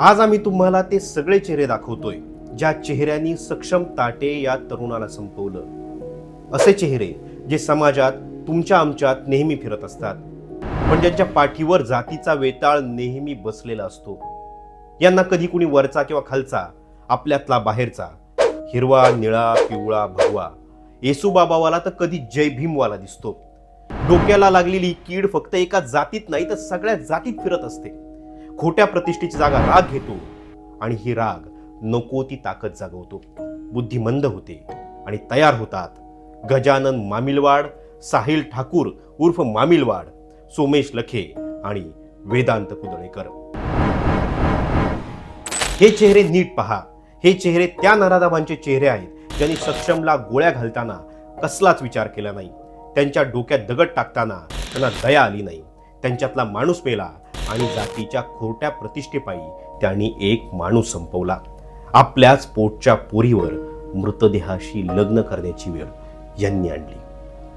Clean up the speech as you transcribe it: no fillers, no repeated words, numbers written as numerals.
आज आम्ही तुम्हाला ते सगळे चेहरे दाखवतोय ज्या चेहऱ्यांनी सक्षम ताटे या तरुणाला संपवलं. असे चेहरे जे समाजात तुमच्या आमच्यात नेहमी फिरत असतात, पण ज्यांच्या पाठीवर जातीचा वेताळ नेहमी बसलेला असतो. यांना कधी कुणी वरचा किंवा खालचा, आपल्यातला बाहेरचा, हिरवा निळा पिवळा भगवा, येसूबाबावाला तर कधी जय भीमवाला दिसतो. डोक्याला लागलेली कीड फक्त एका जातीत नाही तर सगळ्या जातीत फिरत असते. खोट्या प्रतिष्ठेची जागा राग घेतो आणि ही राग नको ती ताकद जागवतो. बुद्धी मंद होते आणि तयार होतात गजानन मामिलवाड, साहिल ठाकूर उर्फ मामिलवाड, सोमेश लखे आणि वेदांत कुदळेकर. हे चेहरे नीट पहा. हे चेहरे त्या नराधमांचे चेहरे आहेत ज्यांनी सक्षमला गोळ्या घालताना कसलाच विचार केला नाही. त्यांच्या डोक्यात दगड टाकताना त्यांना दया आली नाही. त्यांच्यातला माणूस मेला आणि जातीच्या खोट्या प्रतिष्ठेपायी त्यांनी एक माणूस संपवला. आपल्याच पोटच्या पोरीवर मृतदेहाशी लग्न करण्याची वेळ यांनी आणली.